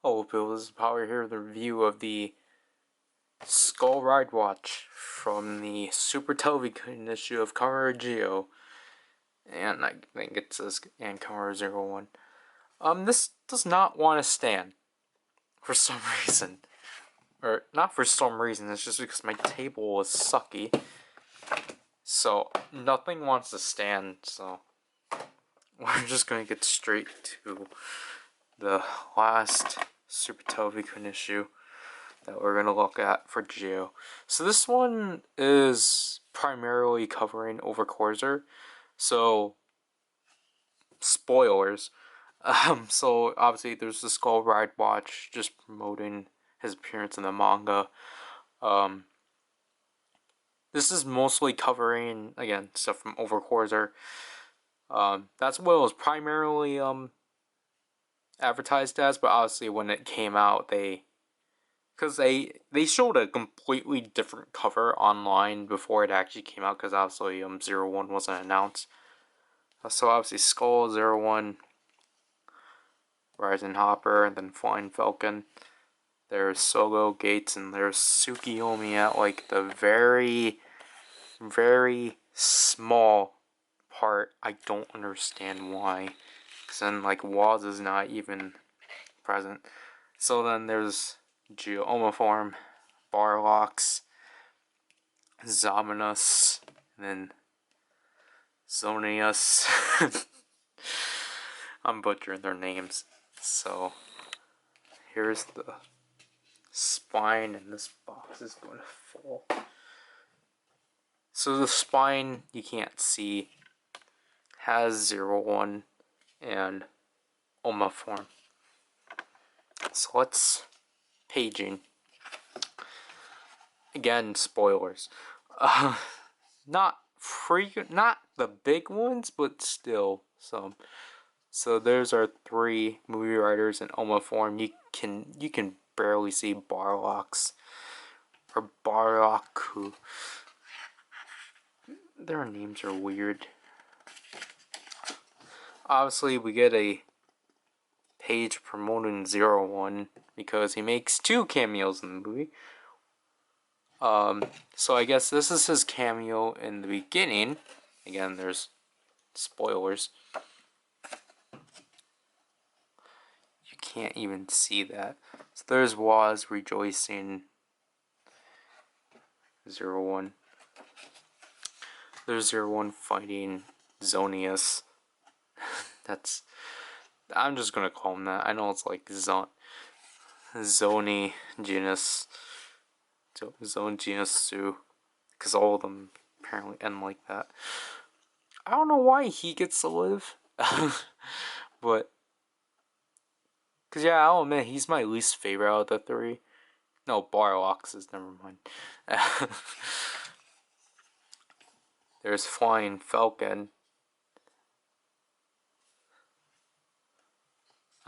Hello people, this is Power here with a review of the Skull Ridewatch from the Super Televikun issue of Kamen Rider Zi-O. And I think it says and Kamen Rider 01. This does not want to stand for some reason. Or not for some reason, it's just because my table is sucky. So nothing wants to stand, so we're just gonna get straight to the last Super Televikun issue that we're gonna look at for Zi-O. So this one is primarily covering Overcorzer. So spoilers. So obviously there's the Skull Ridewatch just promoting his appearance in the manga. This is mostly covering again stuff from Overcorzer. That's what it was primarily advertised as, but obviously when it came out because they showed a completely different cover online before it actually came out, because obviously 01 wasn't announced. So obviously Skull 01, Rising Hopper, and then Flying Falcon. There's Sogo Gates, and there's Tsukiyomi at like the very, very small part. I don't understand why. Because then like Waz is not even present. So then there's Zi-O form, Barlocks, Zominus, and then Zonius. I'm butchering their names. So here's the spine, and this box is going to fall. So the spine you can't see has 01 and Oma form. So let's paging. Again, spoilers. Not frequent, not the big ones, but still some. So there's our three movie writers in Oma form. You can barely see Barlocks or Barlaku. Their names are weird. Obviously, we get a page promoting 01 because he makes 2 cameos in the movie. So I guess this is his cameo in the beginning. Again, there's spoilers. You can't even see that. So there's Waz rejoicing. 01. There's 01 fighting Zonius. I'm just gonna call him that. I know it's like Zoni Genus. Zone Genus Su. Because all of them apparently end like that. I don't know why he gets to live. But because yeah, I'll admit he's my least favorite out of the 3. No, Barlocks is, never mind. There's Flying Falcon.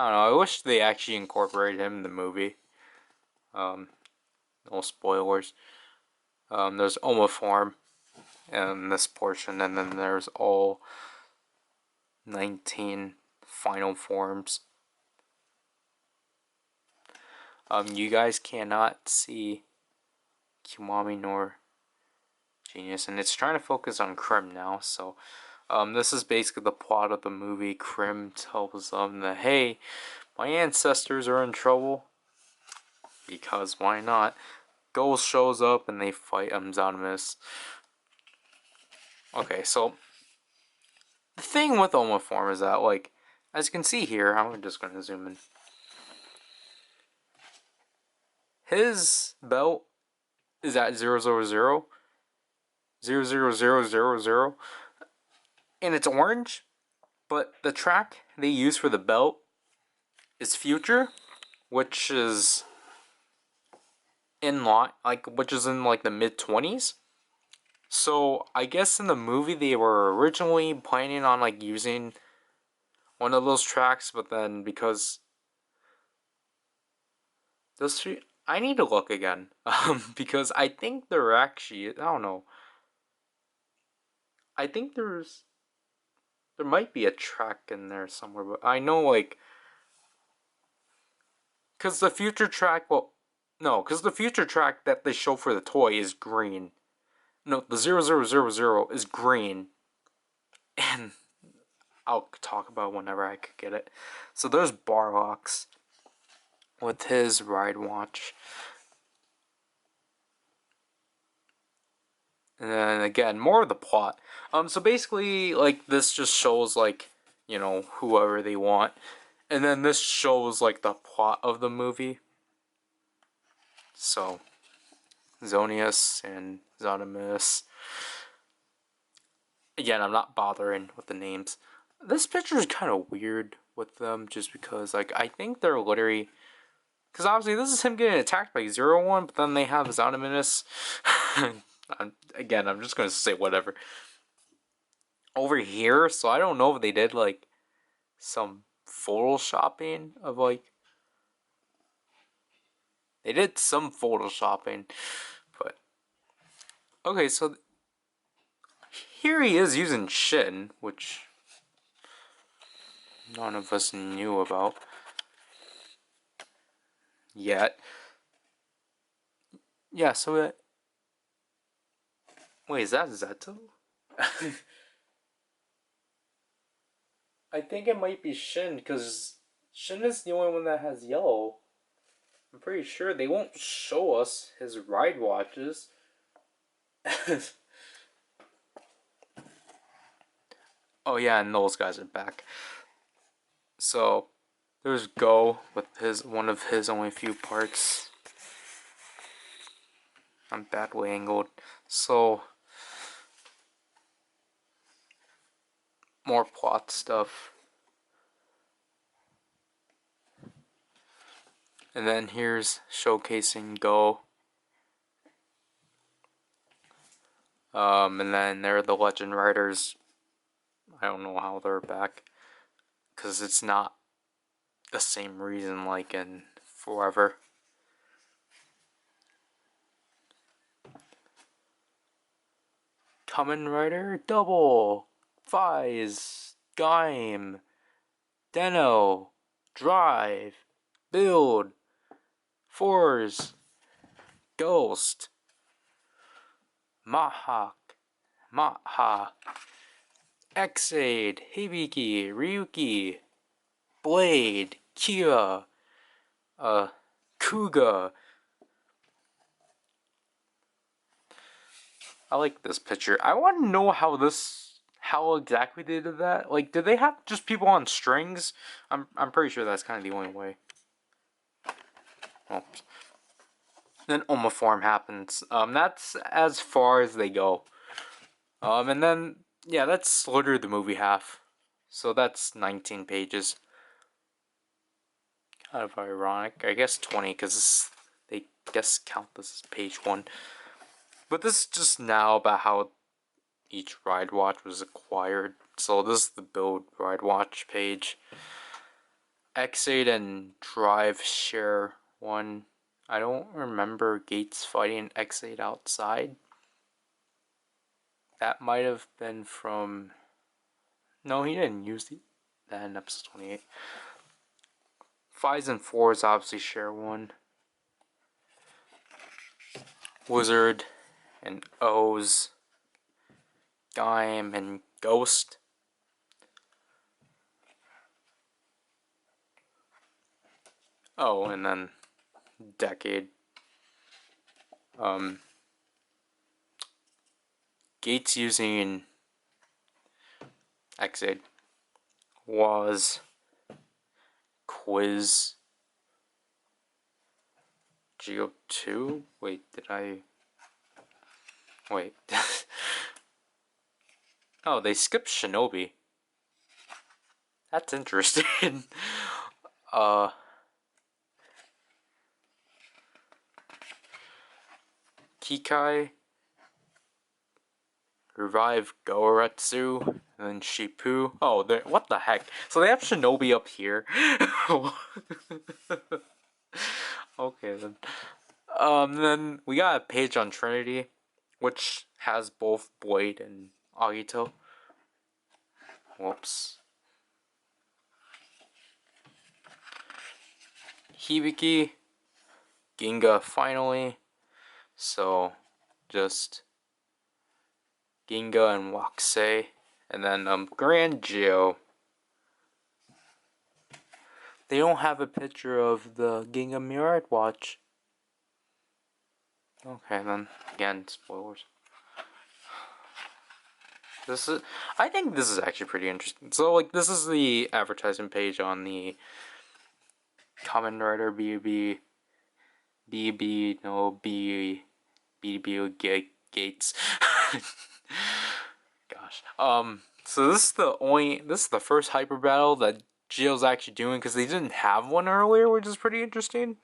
I don't know, I wish they actually incorporated him in the movie. No spoilers. There's Oma form in this portion, and then there's all 19 final forms. You guys cannot see Kiwami nor Genius, and it's trying to focus on Krim now, so this is basically the plot of the movie. Krim tells them that, hey, my ancestors are in trouble, because why not? Ghost shows up and they fight Zonimus. Okay, so the thing with Oma form is that, like, as you can see here, I'm just going to zoom in. His belt is at 000, 00000, and it's orange, but the track they use for the belt is Future, which is in like the mid-20s. So I guess in the movie they were originally planning on like using one of those tracks, but then because those three, I need to look again. Because I think they're actually, I don't know. I think there might be a track in there somewhere, but I know like Because the future track, well, no, because the future track that they show for the toy is green. No, the 0000 is green. And I'll talk about whenever I could get it. So there's Barlox with his ride watch. And then again, more of the plot. So basically, like, this just shows, like, you know, whoever they want. And then this shows, like, the plot of the movie. So, Zonius and Zonimus. Again, I'm not bothering with the names. This picture is kind of weird with them, just because, like, I think they're literally... Because obviously this is him getting attacked by 01, but then they have Zonimus. Again, I'm just going to say whatever. Over here, so I don't know if they did, like, some photoshopping of, like... They did some photoshopping, but... Okay, so... Here he is using Shin, which... none of us knew about. Yet. Yeah, so... Wait, is that Zeto? I think it might be Shin, because Shin is the only one that has yellow. I'm pretty sure they won't show us his ride watches. Oh yeah, and those guys are back. So there's Go with his one of his only few parts. I'm badly angled. So more plot stuff. And then here's showcasing Go. And then there are the Legend Riders. I don't know how they're back, because it's not the same reason like in Forever. Kamen Rider Double, Fies, Gaim, Deno, Drive, Build, Force, Ghost, Mahak, Maha, Exade, Hibiki, Ryuki, Blade, Kia, Kuga. I like this picture. I want to know how exactly they did that. Like, did they have just people on strings? I'm pretty sure that's kind of the only way. Oops. Then Omaform happens. That's as far as they go. And then, yeah, that's literally the movie half. So that's 19 pages. Kind of ironic. I guess 20, because they count this as page 1. But this is just now about how each ride watch was acquired. So this is the build ride watch page. X8 and Drive share one. I don't remember Gates fighting X8 outside. That might have been from... No, he didn't use that in episode 28. 5s and 4s obviously share one. Wizard and O's, Gaim and Ghost. Oh, and then Decade. Gates using Exit was Quiz Geo 2? Wait, did I... Wait. Oh, they skipped Shinobi. That's interesting. Kikai, Revive Goretsu, and then Shippu. Oh, what the heck? So they have Shinobi up here. Okay then. Then we got a page on Trinity, which has both Blade and Agito. Whoops. Hibiki, Ginga finally. So just Ginga and Waxei. And then Grand Zi-O. They don't have a picture of the Ginga Ridewatch. Okay, then again, spoilers. I think this is actually pretty interesting. So, like, this is the advertisement page on the Kamen Rider Gates. Gosh. So this is the first hyper battle that Zi-O's actually doing because they didn't have one earlier, which is pretty interesting.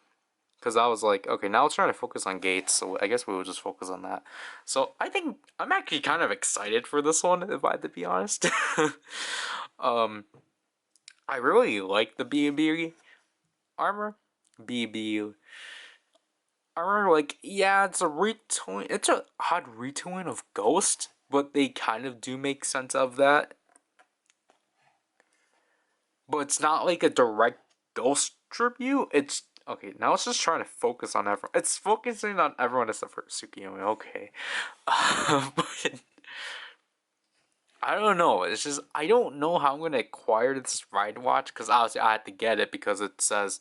Because I was like, okay, now it's trying to focus on Gates, so I guess we will just focus on that. So I think I'm actually kind of excited for this one, if I had to be honest. I really like the BB armor. BB armor, like, yeah, it's a retooling. It's a odd retooling of Ghost, but they kind of do make sense of that. But it's not like a direct Ghost tribute. It's okay. Now it's just trying to focus on everyone. It's focusing on everyone except for Tsukiyomi. Okay, but I don't know. It's just I don't know how I'm gonna acquire this ride watch because obviously I had to get it because it says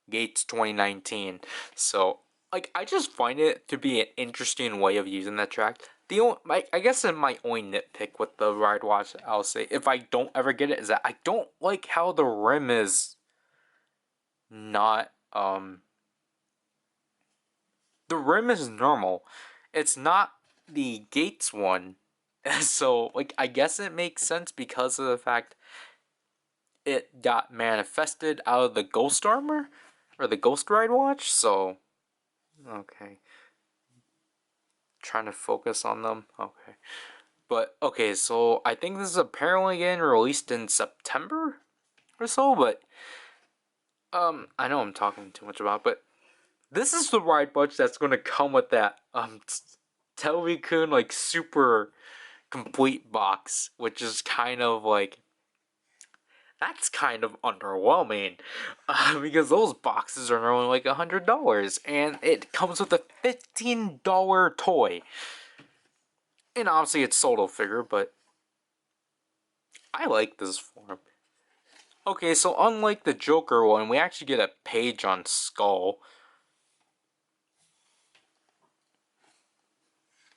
Gates 2019. So like I just find it to be an interesting way of using that track. The only, I guess in my only nitpick with the ride watch, I'll say if I don't ever get it is that I don't like how the rim is not the rim is normal. It's not the Gates one. So like I guess it makes sense because of the fact it got manifested out of the ghost armor or the ghost ride watch. So okay. Trying to focus on them. Okay. But okay, so I think this is apparently getting released in September or so, but I know I'm talking too much about it, but this is the ride watch that's gonna come with that Televikun like super complete box, which is kind of like that's kind of underwhelming because those boxes are normally like $100 and it comes with a $15 toy. And obviously it's solo figure, but I like this form. Okay, so unlike the Joker one, we actually get a page on Skull.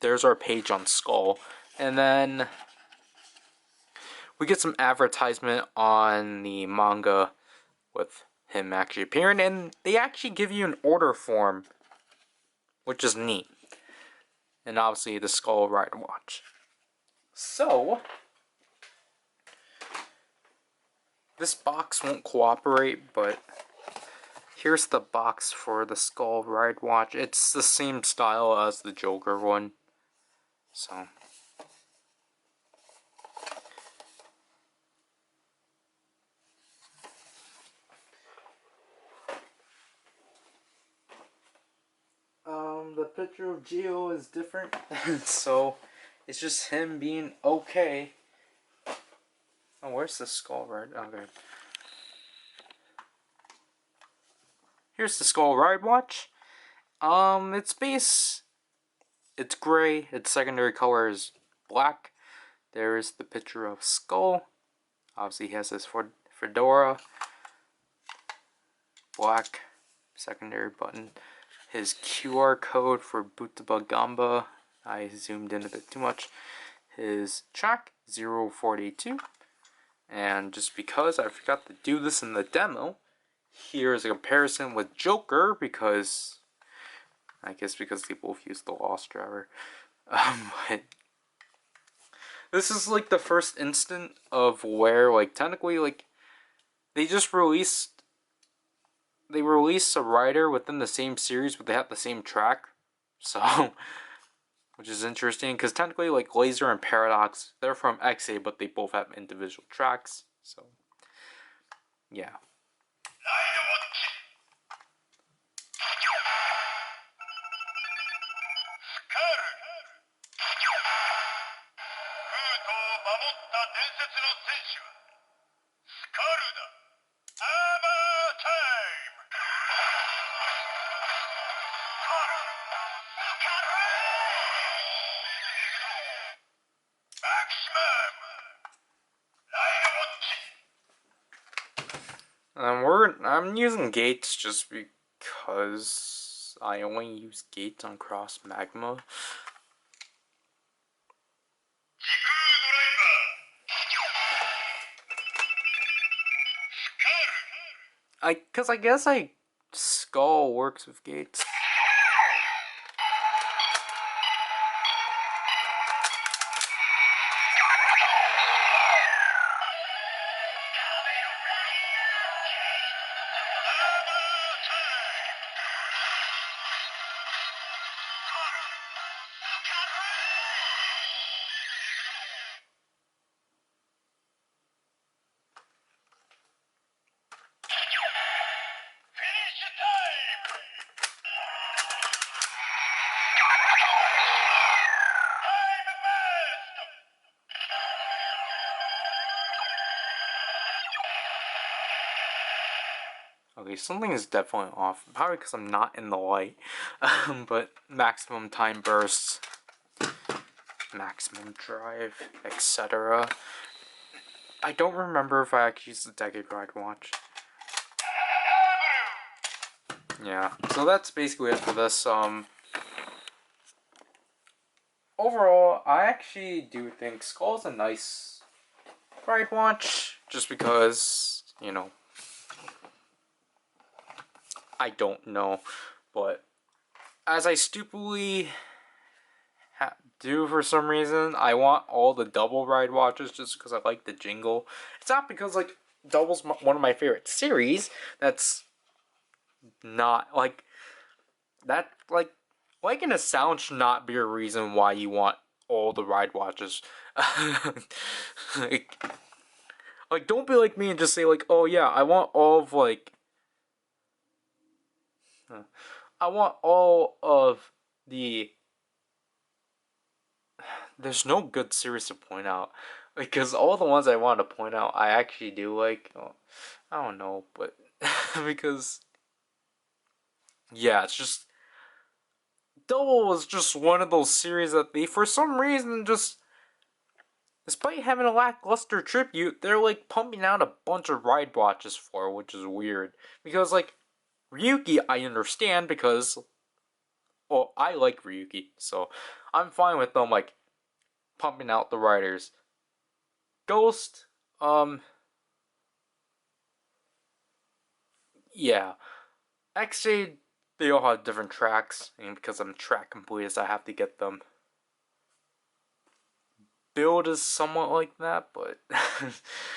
There's our page on Skull. And then we get some advertisement on the manga with him actually appearing, and they actually give you an order form, which is neat. And obviously the Skull Ridewatch. So this box won't cooperate, but here's the box for the Skull Ridewatch. It's the same style as the Joker one. So the picture of Zi-O is different, so it's just him being okay. Oh, where's the Skull Ride? Okay. Here's the Skull Ridewatch. Its base, it's gray. Its secondary color is black. There is the picture of Skull. Obviously, he has his fedora. Black secondary button. His QR code for Butaba Gamba. I zoomed in a bit too much. His track 042. And just because I forgot to do this in the demo, here's a comparison with Joker because I guess because they both use the Lost Driver. But this is like the first instant of where like technically like they released a rider within the same series, but they have the same track. So which is interesting because technically like Laser and Paradox, they're from XA, but they both have individual tracks. So yeah. I'm using Gates just because I only use Gates on Cross Magma. I guess Skull works with Gates. Okay, something is definitely off. Probably because I'm not in the light. But maximum time bursts, maximum drive, etc. I don't remember if I actually used the Decade Ridewatch. Yeah, so that's basically it for this. Overall, I actually do think Skull's a nice Ridewatch, just because, you know, I don't know, but as I stupidly do for some reason, I want all the double Ridewatches just because I like the jingle. It's not because, like, Double's one of my favorite series. That's not, like, that, like, liking a sound should not be a reason why you want all the Ridewatches. like, don't be like me and just say, like, oh yeah, I want all of, like, I want all of the... There's no good series to point out. Because all the ones I want to point out, I actually do like. Oh, I don't know, but... because... Yeah, it's just... Double was just one of those series that they, for some reason, just... Despite having a lackluster tribute, they're, like, pumping out a bunch of Ridewatches for, which is weird. Because, like, Ryuki, I understand because... Well, I like Ryuki, so I'm fine with them, like, pumping out the riders. Ghost, yeah. X-Shade, they all have different tracks, and because I'm track completist, I have to get them. Build is somewhat like that, but...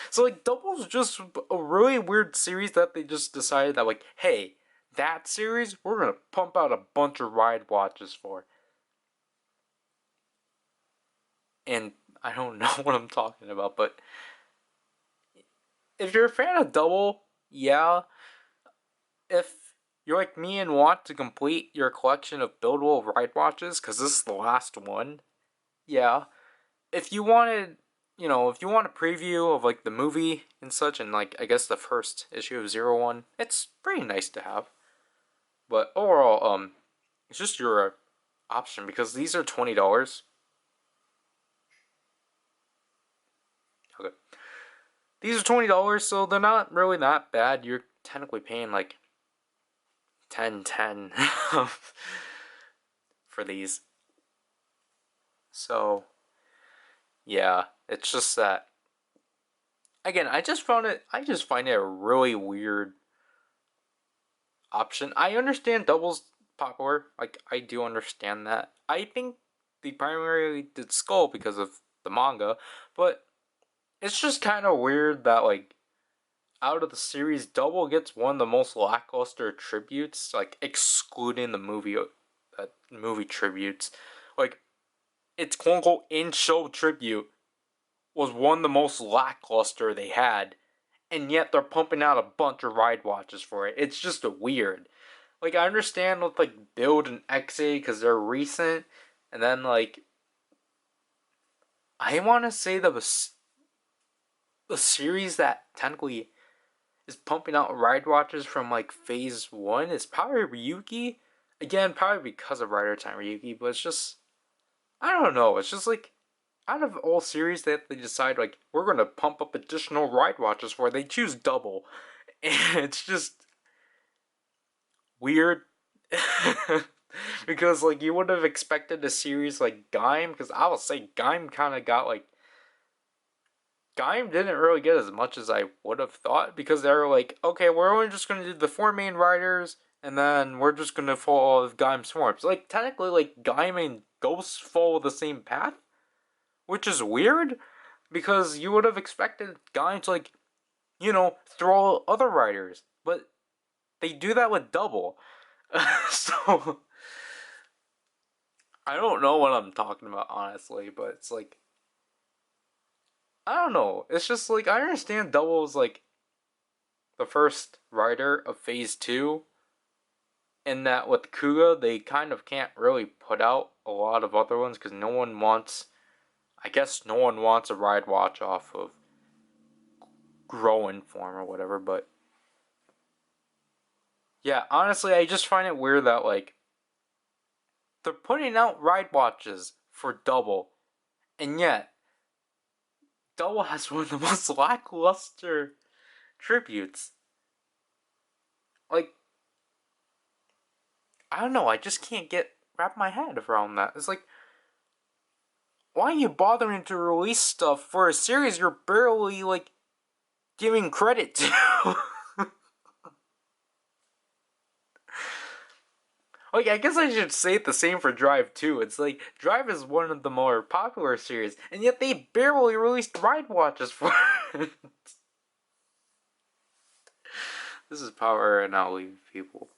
so, like, Double's just a really weird series that they just decided that, like, hey, that series, we're gonna pump out a bunch of Ridewatches for. And I don't know what I'm talking about, but... If you're a fan of Double, yeah. If you're like me and want to complete your collection of buildable Ridewatches, because this is the last one, yeah. If you wanted, you know, if you want a preview of, like, the movie and such, and, like, I guess the first issue of Zero-One, it's pretty nice to have. But overall, it's just your option, because these are $20. Okay. These are $20, so they're not really that bad. You're technically paying, like, 10 for these. So, yeah, it's just that, again, I just find it a really weird option. I understand Double's popular, like, I do understand that. I think they primarily did Skull because of the manga, but it's just kind of weird that, like, out of the series, Double gets one of the most lackluster tributes, like, excluding the movie tributes. Like, its quote-unquote in-show tribute was one of the most lackluster they had, and yet they're pumping out a bunch of Ridewatches for it. It's just weird. Like, I understand with, like, Build and XA because they're recent, and then, like, I want to say the series that technically is pumping out Ridewatches from, like, phase 1 is probably Ryuki. Again, probably because of Rider Time Ryuki, but it's just, I don't know, it's just, like, out of all series that they decide, like, we're gonna pump up additional Ridewatches for, they choose Double. And it's just, weird. Because, like, you would have expected a series like Gaim, because I will say Gaim kind of got, like, Gaim didn't really get as much as I would have thought, because they were like, okay, we're only just going to do the 4 main riders, and then we're just going to follow Gaim's forms. Like, technically, like, Gaim and Ghosts follow the same path, which is weird, because you would have expected Gaim to, like, throw other riders, but they do that with Double. So, I don't know what I'm talking about, honestly, but it's like, I don't know. It's just like, I understand Double is like the first rider of Phase 2, in that with Kuga, they kind of can't really put out a lot of other ones because no one wants, I guess no one wants a ride watch off of growing form or whatever, but yeah, honestly, I just find it weird that, like, they're putting out ride watches for Double, and yet Double has one of the most lackluster tributes. Like, I don't know, I just can't wrap my head around that. It's like, why are you bothering to release stuff for a series you're barely, like, giving credit to? Like, I guess I should say the same for Drive too. It's like, Drive is one of the more popular series, and yet they barely released ride watches for it. This is power, and I'll leave people.